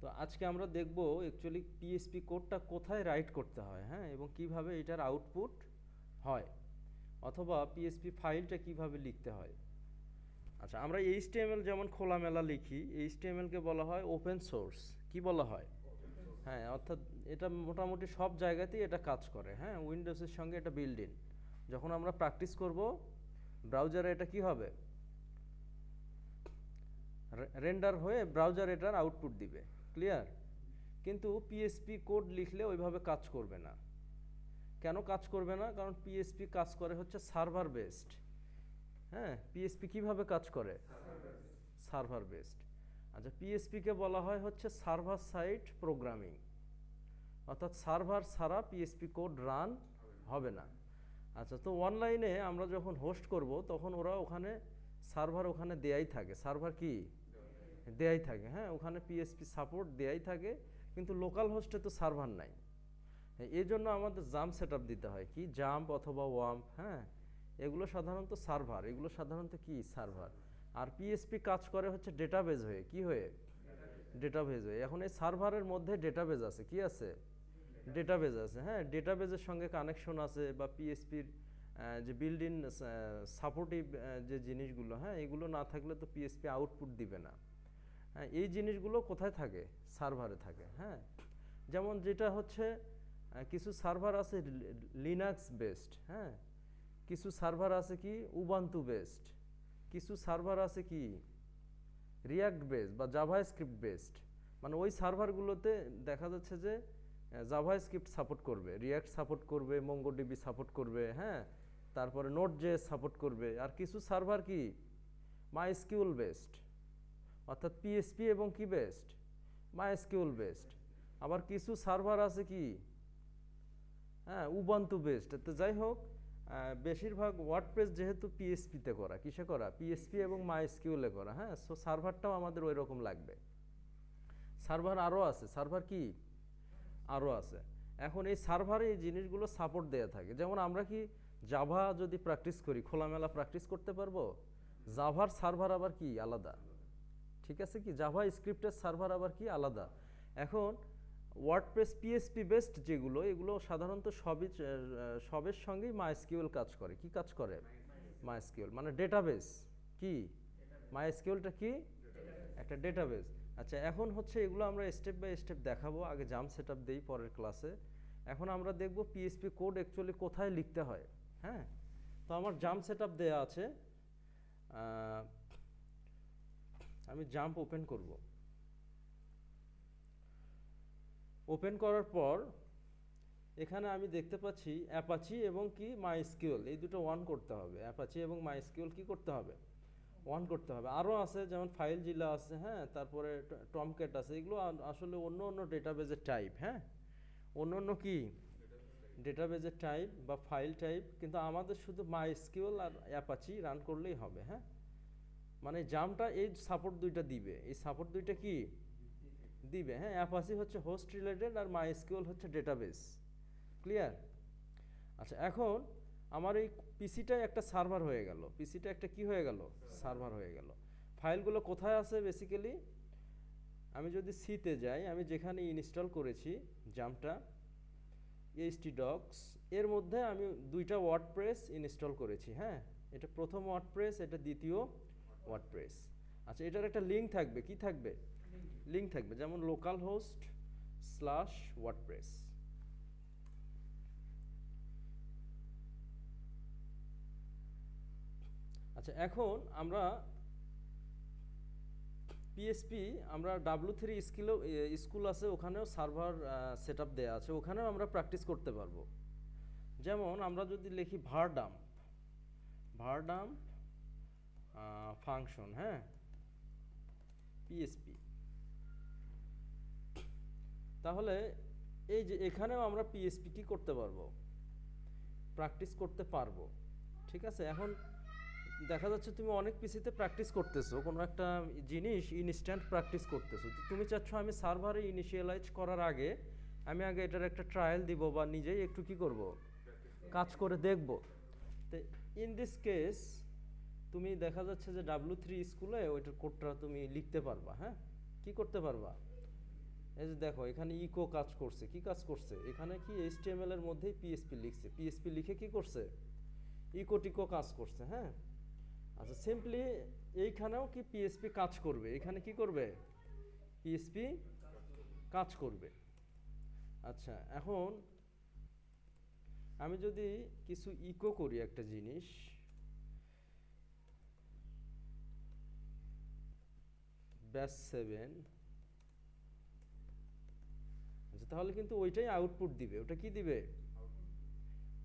তো আজকে আমরা দেখব অ্যাকচুয়ালি পিএইচপি কোডটা কোথায় রাইট করতে হয়, হ্যাঁ, এবং কিভাবে এটার আউটপুট হয়, অথবা পিএইচপি ফাইলটা কিভাবে লিখতে হয়। আচ্ছা, আমরা এইচটিএমএল যেমন খোলামেলা লিখি, এইচটিএমএলকে বলা হয় ওপেন সোর্স। কি বলা হয়? হ্যাঁ, অর্থাৎ এটা মোটামুটি সব জায়গাতেই এটা কাজ করে। হ্যাঁ, উইন্ডোজের সঙ্গে এটা বিল্ড ইন। যখন আমরা প্র্যাকটিস করব ব্রাউজারে এটা কি হবে, রেন্ডার হয়ে ব্রাউজার এটার আউটপুট দিবে। ক্লিয়ার? কিন্তু পিএইচপি কোড লিখলে ওইভাবে কাজ করবে না। কেন কাজ করবে না? কারণ পিএইচপি কাজ করে হচ্ছে সার্ভার বেসড। হ্যাঁ, পিএইচপি কিভাবে কাজ করে? Server based. আচ্ছা, পিএইচপিকে বলা হয় হচ্ছে সার্ভার সাইড প্রোগ্রামিং, অর্থাৎ সার্ভার ছাড়া পিএইচপি কোড রান হবে না। আচ্ছা, তো অনলাইনে আমরা যখন হোস্ট করব তখন ওরা ওখানে সার্ভার ওখানে দেয়াই থাকে। সার্ভার কি দেয়াই থাকে? হ্যাঁ, ওখানে পিএইচপি সাপোর্ট দেয়াই থাকে, কিন্তু লোকাল হোস্টে তো সার্ভার নাই। এই জন্য আমাদের জাম্প সেট দিতে হয়। কি জাম্প অথবা ওয়াম্প? হ্যাঁ, এগুলো সাধারণত সার্ভার, এগুলো সাধারণত কি সার্ভার। আর পিএইচপি কাজ করে হচ্ছে ডেটাবেজ হয়ে। কি হয়ে? ডেটাবেজ হয়ে। এখন এই সার্ভারের মধ্যে ডেটাবেজ আছে। কি আছে? ডেটাবেজ আছে। হ্যাঁ, ডেটাবেজের সঙ্গে কানেকশন আছে, বা পিএইচপির যে বিল্ড ইন সাপোর্টিভ যে জিনিসগুলো, হ্যাঁ, এগুলো না থাকলে তো পিএইচপি আউটপুট দিবে না। হ্যাঁ, এই জিনিসগুলো কোথায় থাকে? সার্ভারে থাকে। হ্যাঁ, যেমন যেটা হচ্ছে কিছু সার্ভার আছে লিনাক্স বেসড, হ্যাঁ, কিছু সার্ভার আছে কি উবান্টু বেসড, কিছু সার্ভার আছে কি রিয়াক্ট বেসড বা জাভা স্ক্রিপ্ট বেসড। মানে ওই সার্ভারগুলোতে দেখা যাচ্ছে যে জাভা স্ক্রিপ্ট সাপোর্ট করবে, রিয়াক্ট সাপোর্ট করবে, মঙ্গোডিবি সাপোর্ট করবে, হ্যাঁ, তারপরে নোট জেএস সাপোর্ট করবে। আর কিছু সার্ভার কি মাইস্কিউল বেসড, অর্থাৎ পিএইচপি এবং কি বেসড, মাইস্কিউল বেসড। আবার কিছু সার্ভার আছে কি হ্যাঁ উবান্টু বেসড। তো যাই হোক, বেশিরভাগ ওয়ার্ডপ্রেস যেহেতু পিএইচপিতে করা, কিসে করা? পিএইচপি এবং মাইস্কিউলে করা। হ্যাঁ, সো সার্ভারটাও আমাদের ওই রকম লাগবে। সার্ভার আরও আছে। সার্ভার কি আরও আছে। এখন এই সার্ভারে এই জিনিসগুলো সাপোর্ট দেয়া থাকে। যেমন আমরা কি জাভা যদি প্র্যাকটিস করি, খোলামেলা প্র্যাকটিস করতে পারবো। জাভার সার্ভার আবার কি আলাদা। ঠিক আছে? কি জাভা স্ক্রিপ্টের সার্ভার আবার কি আলাদা। এখন ওয়ার্ডপ্রেস পিএইচপি বেসড যেগুলো, এগুলো সাধারণত সবের সঙ্গেই মাইস্কিউএল কাজ করে। কি কাজ করে? মাইস্কিউএল মানে ডেটাবেস। কি মাইস্কিউএলটা কি? একটা ডেটাবেস। আচ্ছা, এখন হচ্ছে এগুলো আমরা স্টেপ বাই স্টেপ দেখাবো। আগে জাম্প সেট আপ দিই পরের ক্লাসে। এখন আমরা দেখব পিএইচপি কোড অ্যাকচুয়ালি কোথায় লিখতে হয়। হ্যাঁ, তো আমার জাম্প সেট আপ দেওয়া আছে। আমি জাম্প ওপেন করব। ওপেন করার পর এখানে আমি দেখতে পাচ্ছি অ্যাপাচি এবং কি মাইস্কিউএল, এই দুটো অন করতে হবে। অ্যাপাচি এবং মাইস্কিউএল কি করতে হবে? অন করতে হবে। আরও আছে, যেমন ফাইল জিলা আছে, হ্যাঁ, তারপরে টমক্যাট আছে। এগুলো আসলে অন্য অন্য ডেটাবেজের টাইপ। হ্যাঁ, অন্য অন্য কি ডেটাবেজের টাইপ বা ফাইল টাইপ, কিন্তু আমাদের শুধু মাইস্কিউএল আর অ্যাপাচি রান করলেই হবে। হ্যাঁ, মানে জাম্পটা এই সাপোর্ট দুইটা দিবে। এই সাপোর্ট দুইটা কি দিবে? হ্যাঁ, অ্যাপাচি হচ্ছে হোস্ট রিলেটেড আর মাইস্কিউএল হচ্ছে ডেটাবেস। ক্লিয়ার? আচ্ছা, এখন আমার এই পিসিটা একটা সার্ভার হয়ে গেল। পিসিটা একটা কি হয়ে গেল? সার্ভার হয়ে গেল। ফাইলগুলো কোথায় আছে? বেসিক্যালি আমি যদি সিতে যাই, আমি যেখানে ইনস্টল করেছি জাম্পটা htdocs, এর মধ্যে আমি দুইটা ওয়ার্ডপ্রেস ইনস্টল করেছি। হ্যাঁ, এটা প্রথম ওয়ার্ডপ্রেস, এটা দ্বিতীয় ওয়ার্ডপ্রেস। আচ্ছা, এটার একটা লিঙ্ক থাকবে। কি থাকবে? লিঙ্ক থাকবে, যেমন লোকাল হোস্ট স্ল্যাশ ওয়ার্ডপ্রেস। আচ্ছা, এখন আমরা পিএইচপি, আমরা W3 স্কুল আছে, ওখানেও সার্ভার সেট আপ দেওয়া আছে, ওখানেও আমরা প্র্যাকটিস করতে পারবো। যেমন আমরা যদি লিখি ভারডাম্প, ভারডাম্প ফাংশন, হ্যাঁ, পিএইচপি, তাহলে এই যে এখানেও আমরা পিএইচপি কি করতে পারবো? প্র্যাকটিস করতে পারবো। ঠিক আছে? এখন দেখা যাচ্ছে তুমি অনেক পিসিতে প্র্যাকটিস করতেছো, কোনো একটা জিনিস ইনস্ট্যান্ট প্র্যাকটিস করতেছো। তো তুমি চাচ্ছ আমি সার্ভারে ইনিশিয়ালাইজ করার আগে আমি আগে এটার একটা ট্রায়াল দিব, বা নিজেই একটু কি করব, কাজ করে দেখব। তো ইন দিস কেস তুমি দেখা যাচ্ছে যে W3 স্কুলে ওইটার কোডটা তুমি লিখতে পারবা। হ্যাঁ, কি করতে পারবা? এই যে দেখো এখানে ইকো কাজ করছে, কি কাজ করছে, এখানে কি HTML এর মধ্যেই পিএসপি লিখছে, পিএসপি লিখে কি করছে, ইকো টিকো কাজ করছে। হ্যাঁ, আচ্ছা সিম্পলি এইখানেও কি পিএসপি কাজ করবে, এখানে কি করবে, পিএসপি কাজ করবে। আচ্ছা এখন আমি যদি কিছু ইকো করি একটা জিনিস, ব্যাস 7, আচ্ছা তাহলে কিন্তু ওইটাই আউটপুট দিবে, ওটা কি দিবে,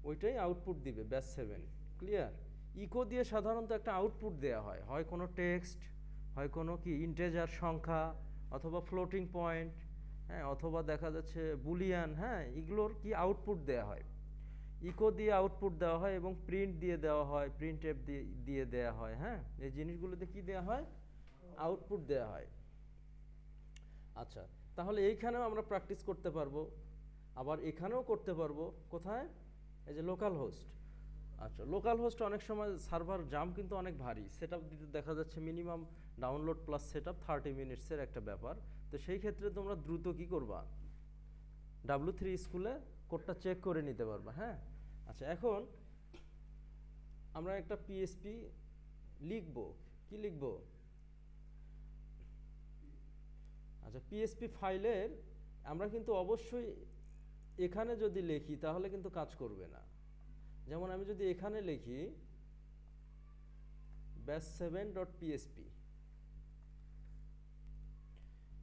ওইটাই আউটপুট দিবে ব্যাস 7। ক্লিয়ার? ইকো দিয়ে সাধারণত একটা আউটপুট দেয়া হয়, হয় কোনো টেক্সট, হয় কোনো কি ইন্টেজার সংখ্যা, অথবা ফ্লোটিং পয়েন্ট, হ্যাঁ, অথবা দেখা যাচ্ছে বুলিয়ান, হ্যাঁ, এগুলোর কি আউটপুট দেয়া হয়, ইকো দিয়ে আউটপুট দেওয়া হয় এবং প্রিন্ট দিয়ে দেওয়া হয়, প্রিন্ট এফ দিয়ে দেওয়া হয়। হ্যাঁ, এই জিনিসগুলোতে কি দেওয়া হয়, আউটপুট দেওয়া হয়। আচ্ছা তাহলে এইখানেও আমরা প্র্যাকটিস করতে পারবো, আবার এখানেও করতে পারবো, কোথায়, এই যে লোকাল হোস্ট। আচ্ছা লোকাল হোস্ট অনেক সময় সার্ভার জাম কিন্তু অনেক ভারী, সেট আপ দিতে দেখা যাচ্ছে minimum download plus set up 30 মিনিটসের একটা ব্যাপার। তো সেই ক্ষেত্রে তোমরা দ্রুত কি করবা, W3 স্কুলে কোডটা চেক করে নিতে পারবা। হ্যাঁ, আচ্ছা এখন আমরা একটা পিএসপি লিখবো, কি লিখবো, আচ্ছা পিএসপি ফাইলের আমরা কিন্তু অবশ্যই এখানে যদি লিখি তাহলে কিন্তু কাজ করবে না। যেমন আমি যদি এখানে লিখি bash7.php,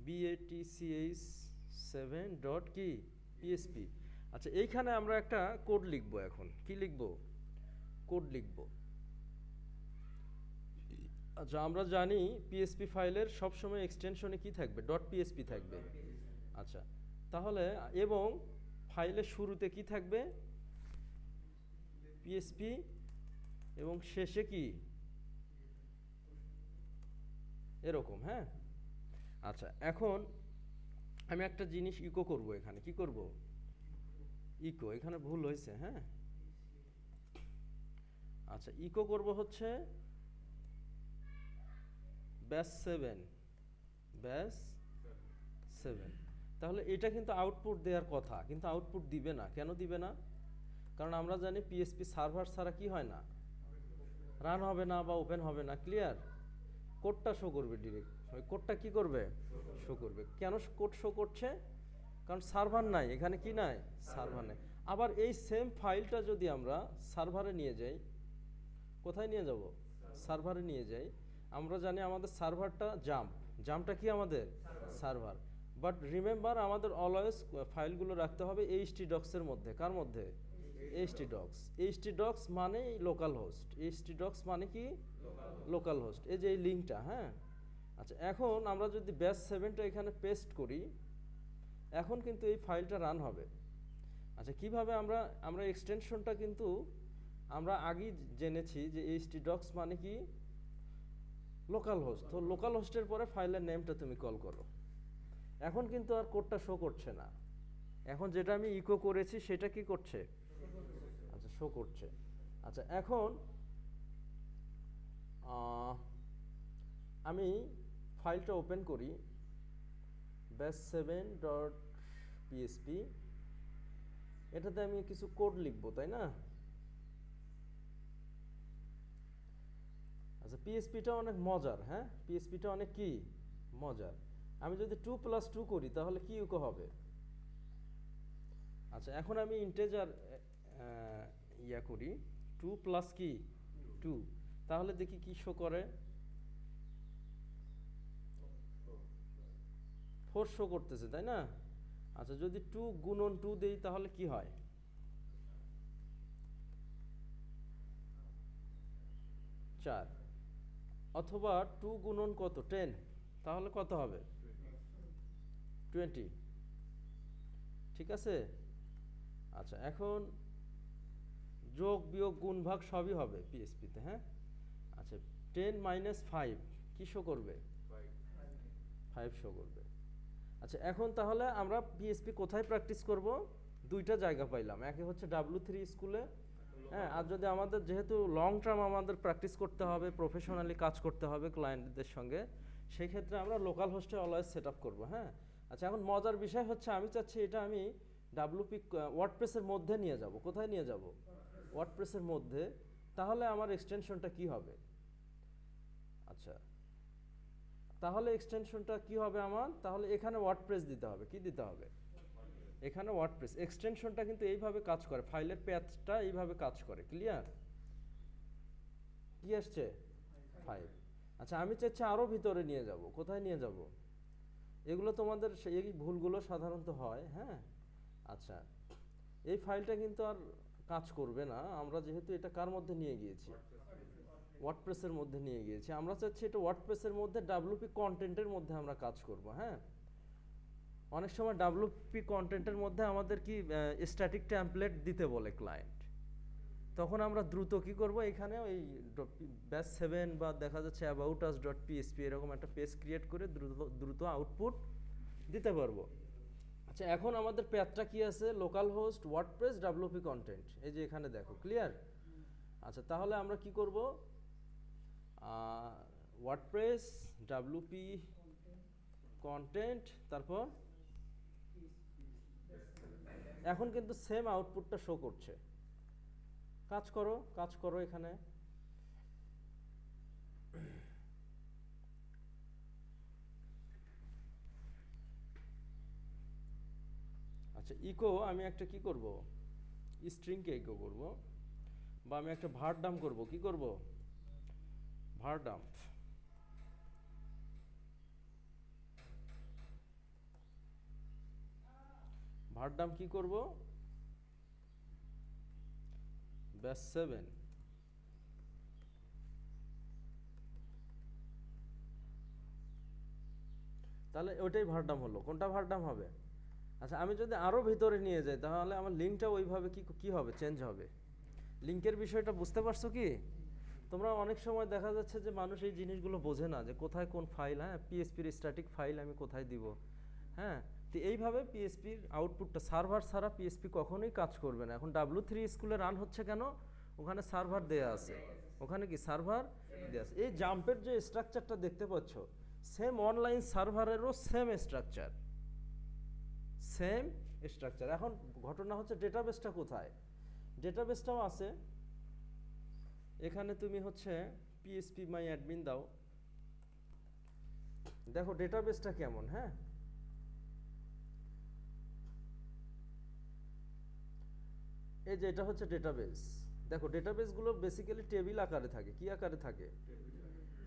batch7 কি php, আচ্ছা এইখানে আমরা একটা কোড লিখবো, এখন কি লিখবো, কোড লিখবো। আচ্ছা আমরা জানি পিএসপি ফাইলের সবসময় এক্সটেনশনে কি থাকবে, .php থাকবে। আচ্ছা তাহলে এবং ফাইলের শুরুতে কি থাকবে, পিএসপি, এবং শেষে কি এরকম। হ্যাঁ, আচ্ছা এখন আমি একটা জিনিস ইকো করব, এখানে কি করব, ইকো, এখানে ভুল হয়েছে। হ্যাঁ, আচ্ছা ইকো করব হচ্ছে bash7, bash7, তাহলে এটা কিন্তু আউটপুট দেওয়ার কথা, কিন্তু আউটপুট দিবে না। কেন দিবে না, কারণ আমরা জানি পিএসপি সার্ভার ছাড়া কি হয় না, রান হবে না বা ওপেন হবে না। ক্লিয়ার? কোডটা শো করবে ডিরেক্ট, ওই কোডটা কি করবে, শো করবে। কেন কোড শো করছে, কারণ সার্ভার নাই, এখানে কি নাই, সার্ভার নেই। আবার এই সেম ফাইলটা যদি আমরা সার্ভারে নিয়ে যাই, কোথায় নিয়ে যাব, সার্ভারে নিয়ে যাই, আমরা জানি আমাদের সার্ভারটা জাম্পটা কি আমাদের সার্ভার, বাট রিমেম্বার আমাদের অলওয়েজ ফাইলগুলো রাখতে হবে htdocs এর মধ্যে। কার মধ্যে, htdocs মানে লোকাল হোস্ট, htdocs মানে কি লোকাল হোস্ট, এই যে এই লিঙ্কটা। হ্যাঁ, আচ্ছা এখন আমরা যদি bash7টা এখানে পেস্ট করি, এখন কিন্তু এই ফাইলটা রান হবে। আচ্ছা কিভাবে আমরা এক্সটেনশনটা কিন্তু আমরা আগেই জেনেছি যে htdocs মানে কি লোকাল হোস্ট। তো লোকাল হোস্টের পরে ফাইলের নেমটা তুমি কল করো। এখন কিন্তু আর কোডটা শো করছে না, এখন যেটা আমি ইকো করেছি সেটা কি করছে, আচ্ছা শো করছে। আচ্ছা এখন আমি ফাইলটা ওপেন করি, bash7.php, এটাতে আমি কিছু কোড লিখবো, তাই না। আচ্ছা পিএসপিটা অনেক মজার, হ্যাঁ পিএসপিটা অনেক কি মজার। আমি যদি 2+2 করি তাহলে কি ইকো হবে, আচ্ছা এখন আমি ইন্টেজার ইয়া করি 2 প্লাস কি 2, তাহলে দেখি কি শো করে, 4 শো করতেছে, তাই না। আচ্ছা যদি 2 গুণন 2 দেই তাহলে কি হয়, 4, অথবা 2 গুণন কত 10, তাহলে কত হবে 20, ঠিক আছে। আচ্ছা এখন যোগ বিয়োগ গুণ ভাগ সবই হবে পিএসপিতে। হ্যাঁ, আচ্ছা 10 - 5 কি শো করবে, 5 শো করবে। আচ্ছা এখন তাহলে আমরা পিএসপি কোথায় প্র্যাকটিস করব, দুইটা জায়গা পাইলাম, একে হচ্ছে W3 স্কুলে, হ্যাঁ, আর যদি আমাদের যেহেতু লং টার্ম আমাদের প্র্যাকটিস করতে হবে, প্রফেশনালি কাজ করতে হবে ক্লায়েন্টদের সঙ্গে, সেই ক্ষেত্রে আমরা লোকাল হোস্টে অলওয়েজ সেট আপ করবো। হ্যাঁ, আচ্ছা, এখন মজার বিষয় হচ্ছে আমি চাচ্ছি এটা আমি ডাব্লুপি ওয়ার্ডপ্রেসের মধ্যে নিয়ে যাব। কোথায় নিয়ে যাব? ওয়ার্ডপ্রেসের মধ্যে। তাহলে আমার এক্সটেনশনটা কি হবে? আচ্ছা, তাহলে এক্সটেনশনটা কি হবে আমার? তাহলে এখানে ওয়ার্ডপ্রেস দিতে হবে। কি দিতে হবে? এখানে ওয়ার্ডপ্রেস। এক্সটেনশনটা কিন্তু এইভাবে কাজ করে, ফাইলের প্যাথটা এইভাবে কাজ করে। ক্লিয়ার? কি আসছে? 5। আচ্ছা, আমি চাচ্ছি আরও ভিতরে নিয়ে যাব। কোথায় নিয়ে যাব? এগুলো তোমাদের এই ভুলগুলো সাধারণত হয়। হ্যাঁ, আচ্ছা, এই ফাইলটা কিন্তু আর কাজ করবে না। আমরা যেহেতু এটা কার মধ্যে নিয়ে গিয়েছি? ওয়ার্ডপ্রেসের মধ্যে নিয়ে গিয়েছি। আমরা চাচ্ছি এটা ওয়ার্ডপ্রেসের মধ্যে ডাব্লুপি কন্টেন্টের মধ্যে আমরা কাজ করব। হ্যাঁ, অনেক সময় ডাব্লুপি কন্টেন্টের মধ্যে আমাদের কি স্ট্যাটিক টেমপ্লেট দিতে বলে ক্লায়েন্ট। তখন আমরা দ্রুত কি করব, এখানে ওই ব্যাস 7 বা দেখা যাচ্ছে অ্যাবাউট আস ডট পিএসপি এরকম একটা পেজ ক্রিয়েট করে দ্রুত আউটপুট দিতে পারবো। আচ্ছা, এখন আমাদের প্যাথটা কি আছে? Local host WordPress WP content, এই যে এখানে দেখো। ক্লিয়ার? আচ্ছা, তাহলে আমরা কি করব? ওয়ার্ডপ্রেস ডাব্লুপি কন্টেন্ট, তারপর এখন কিন্তু সেম আউটপুটটা শো করছে। কাজ করো, কাজ করো এখানে। আচ্ছা, ইকো আমি একটা কি করব? স্ট্রিংকে ইকো করব, বা আমি একটা ভারডাম করব। কি করব? ভারডাম। ভারডাম কি করব? ব্যাস 7। তাহলে ওইটাই ভারডাম হলো। কোনটা ভারডাম হবে? আচ্ছা, আমি যদি আরও ভিতরে নিয়ে যাই তাহলে আমার লিঙ্কটা ওইভাবে কি হবে? চেঞ্জ হবে। লিঙ্কের বিষয়টা বুঝতে পারছো কি? তোমরা অনেক সময় দেখা যাচ্ছে যে মানুষ এই জিনিসগুলো বোঝে না যে কোথায় কোন ফাইল, হ্যাঁ, পিএসপির স্ট্যাটিক ফাইল আমি কোথায় দিব। হ্যাঁ, তো এইভাবে পিএসপির আউটপুটটা, সার্ভার ছাড়া পিএসপি কখনোই কাজ করবে না। এখন W3 স্কুলে রান হচ্ছে কেন? ওখানে সার্ভার দেয়া আছে। ওখানে কি সার্ভার দেয়া আছে? এই জাম্পের যে স্ট্রাকচারটা দেখতে পাচ্ছ, সেম অনলাইন সার্ভারেরও সেম স্ট্রাকচার, সেম স্ট্রাকচার। এখন ঘটনা হচ্ছে ডেটাবেসটা কোথায়? ডেটাবেসটাও আছে এখানে। তুমি হচ্ছে পিএসপি মাই অ্যাডমিন দাও, দেখো ডেটাবেসটা কেমন। হ্যাঁ, এই যে এটা হচ্ছে ডেটাবেস। দেখো ডেটাবেসগুলো বেসিক্যালি টেবিল আকারে থাকে। কি আকারে থাকে?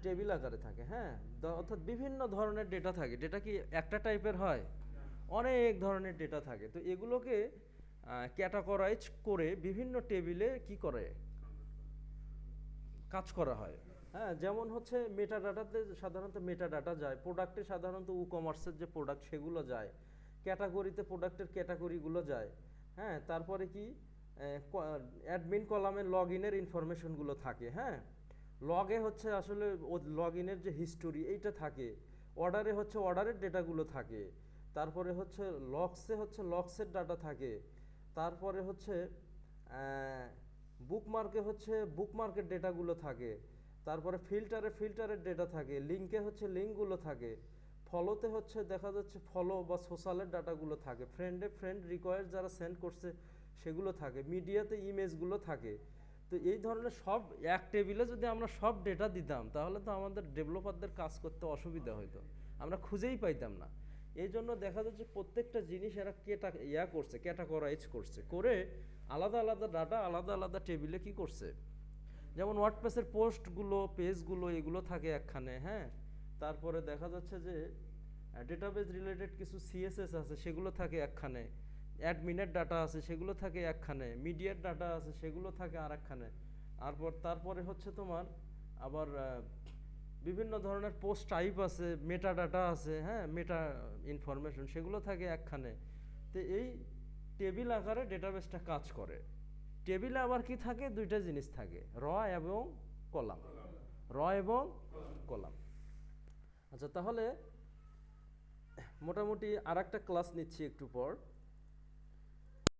টেবিল আকারে থাকে। হ্যাঁ, অর্থাৎ বিভিন্ন ধরনের ডেটা থাকে। ডেটা কি একটা টাইপের হয়? অনেক ধরনের ডেটা থাকে। তো এগুলোকে ক্যাটাগরাইজ করে বিভিন্ন টেবিলে কি করে কাজ করা হয়। হ্যাঁ, যেমন হচ্ছে মেটা ডাটাতে সাধারণত মেটা ডাটা যায়, প্রোডাক্টে সাধারণত ই কমার্সের যে প্রোডাক্ট সেগুলো যায়, ক্যাটাগরিতে প্রোডাক্টের ক্যাটাগরিগুলো যায়। হ্যাঁ, তারপরে কি অ্যাডমিন কলামে লগ ইনের ইনফরমেশনগুলো থাকে। হ্যাঁ, লগে হচ্ছে আসলে লগ ইনের যে হিস্টোরি এইটা থাকে, অর্ডারে হচ্ছে অর্ডারের ডেটাগুলো থাকে, তারপরে হচ্ছে লক্সে হচ্ছে লক্সের ডাটা থাকে, তারপরে হচ্ছে বুকমার্কে হচ্ছে বুকমার্কের ডেটাগুলো থাকে, তারপরে ফিল্টারের ডেটা থাকে, লিঙ্কে হচ্ছে লিঙ্কগুলো থাকে, ফলোতে হচ্ছে দেখা যাচ্ছে ফলো বা সোশ্যালের ডাটাগুলো থাকে, ফ্রেন্ড রিকোয়েস্ট যারা সেন্ড করছে সেগুলো থাকে, মিডিয়াতে ইমেজগুলো থাকে। তো এই ধরনের সব এক টেবিলে যদি আমরা সব ডেটা দিতাম তাহলে তো আমাদের ডেভেলপারদের কাজ করতে অসুবিধা হতো, আমরা খুঁজেই পাইতাম না। এই জন্য দেখা যাচ্ছে প্রত্যেকটা জিনিস এরা করছে, ক্যাটাগরাইজ করছে, করে আলাদা আলাদা ডাটা আলাদা আলাদা টেবিলে কি করছে। যেমন ওয়ার্ডপ্রেসের পোস্টগুলো, পেজগুলো এগুলো থাকে একখানে। হ্যাঁ, তারপরে দেখা যাচ্ছে যে ডেটাবেস রিলেটেড কিছু সিএসএস আছে সেগুলো থাকে একখানে, অ্যাডমিনের ডাটা আছে সেগুলো থাকে একখানে, মিডিয়ার ডাটা আছে সেগুলো থাকে আর একখানে। তারপরে হচ্ছে তোমার আবার বিভিন্ন ধরনের পোস্ট টাইপ আছে, মেটা ডাটা আছে। হ্যাঁ, মেটা ইনফরমেশন সেগুলো থাকে একখানে। তো এই টেবিল আকারে ডেটাবেসটা কাজ করে। টেবিলে আবার কি থাকে? দুইটা জিনিস থাকে, র এবং কলাম। র এবং কলাম। আচ্ছা, তাহলে মোটামুটি আর একটা ক্লাস নিচ্ছি একটু পর।